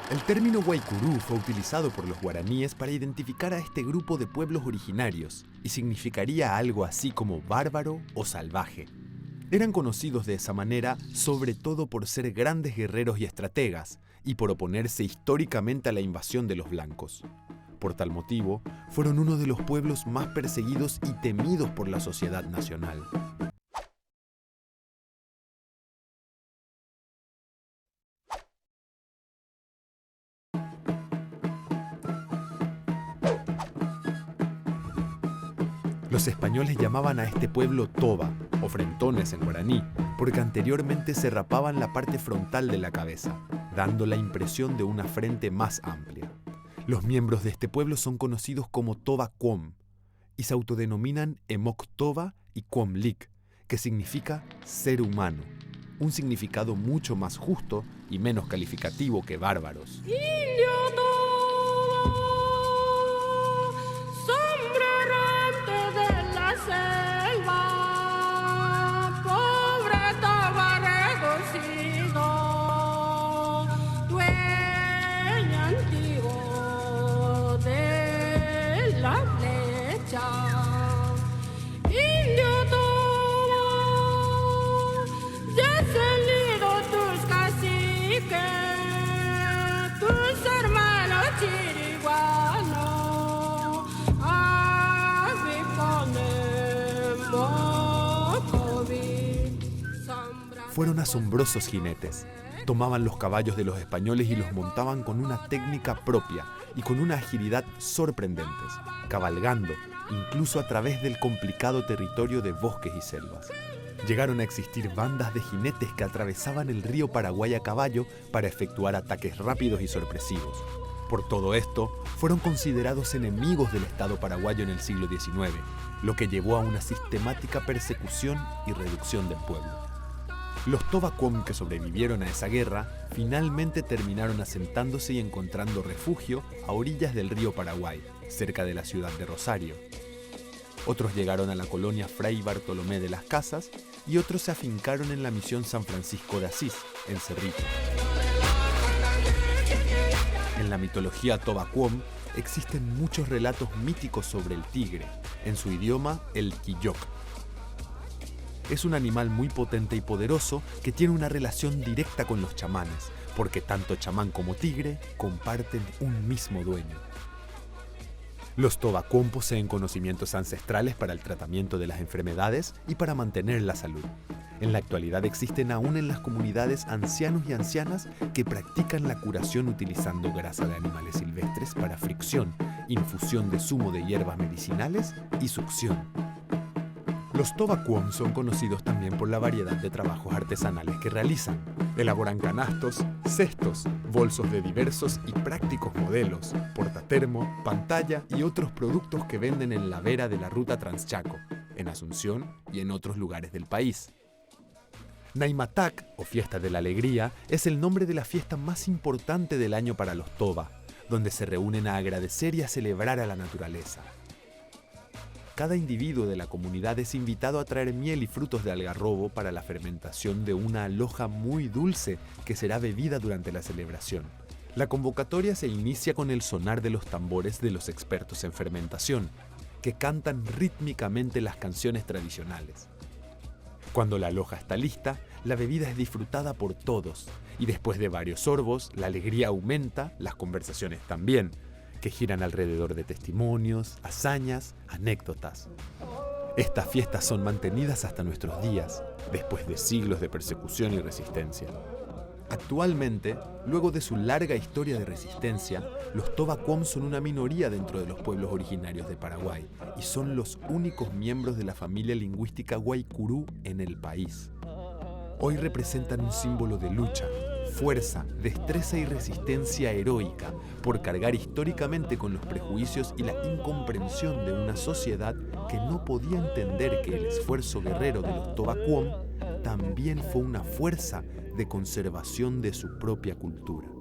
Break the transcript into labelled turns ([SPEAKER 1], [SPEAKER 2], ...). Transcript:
[SPEAKER 1] El término Guaycurú fue utilizado por los guaraníes para identificar a este grupo de pueblos originarios y significaría algo así como bárbaro o salvaje. Eran conocidos de esa manera sobre todo por ser grandes guerreros y estrategas y por oponerse históricamente a la invasión de los blancos. Por tal motivo, fueron uno de los pueblos más perseguidos y temidos por la sociedad nacional. Los españoles llamaban a este pueblo toba, o frentones en guaraní, porque anteriormente se rapaban la parte frontal de la cabeza, dando la impresión de una frente más amplia. Los miembros de este pueblo son conocidos como Toba Quom y se autodenominan Emok Toba y Quom Lik, que significa ser humano, un significado mucho más justo y menos calificativo que bárbaros. Fueron asombrosos jinetes. Tomaban los caballos de los españoles y los montaban con una técnica propia y con una agilidad sorprendentes, cabalgando incluso a través del complicado territorio de bosques y selvas. Llegaron a existir bandas de jinetes que atravesaban el río Paraguay a caballo para efectuar ataques rápidos y sorpresivos. Por todo esto, fueron considerados enemigos del Estado paraguayo en el siglo XIX, lo que llevó a una sistemática persecución y reducción del pueblo. Los Toba Quom que sobrevivieron a esa guerra finalmente terminaron asentándose y encontrando refugio a orillas del río Paraguay, cerca de la ciudad de Rosario. Otros llegaron a la colonia Fray Bartolomé de las Casas y otros se afincaron en la misión San Francisco de Asís, en Cerrito. En la mitología Toba Quom existen muchos relatos míticos sobre el tigre, en su idioma el quilloc. Es un animal muy potente y poderoso que tiene una relación directa con los chamanes, porque tanto chamán como tigre comparten un mismo dueño. Los Toba Quom poseen conocimientos ancestrales para el tratamiento de las enfermedades y para mantener la salud. En la actualidad existen aún en las comunidades ancianos y ancianas que practican la curación utilizando grasa de animales silvestres para fricción, infusión de zumo de hierbas medicinales y succión. Los Toba Quom son conocidos también por la variedad de trabajos artesanales que realizan. Elaboran canastos, cestos, bolsos de diversos y prácticos modelos, portatermo, pantalla y otros productos que venden en la vera de la ruta Transchaco, en Asunción y en otros lugares del país. Naimatak, o Fiesta de la Alegría, es el nombre de la fiesta más importante del año para los Toba, donde se reúnen a agradecer y a celebrar a la naturaleza. Cada individuo de la comunidad es invitado a traer miel y frutos de algarrobo para la fermentación de una aloja muy dulce que será bebida durante la celebración. La convocatoria se inicia con el sonar de los tambores de los expertos en fermentación, que cantan rítmicamente las canciones tradicionales. Cuando la aloja está lista, la bebida es disfrutada por todos, y después de varios sorbos, la alegría aumenta, las conversaciones también, que giran alrededor de testimonios, hazañas, anécdotas. Estas fiestas son mantenidas hasta nuestros días, después de siglos de persecución y resistencia. Actualmente, luego de su larga historia de resistencia, los Toba Quom son una minoría dentro de los pueblos originarios de Paraguay y son los únicos miembros de la familia lingüística Guaycurú en el país. Hoy representan un símbolo de lucha, fuerza, destreza y resistencia heroica por cargar históricamente con los prejuicios y la incomprensión de una sociedad que no podía entender que el esfuerzo guerrero de los Toba Quom también fue una fuerza de conservación de su propia cultura.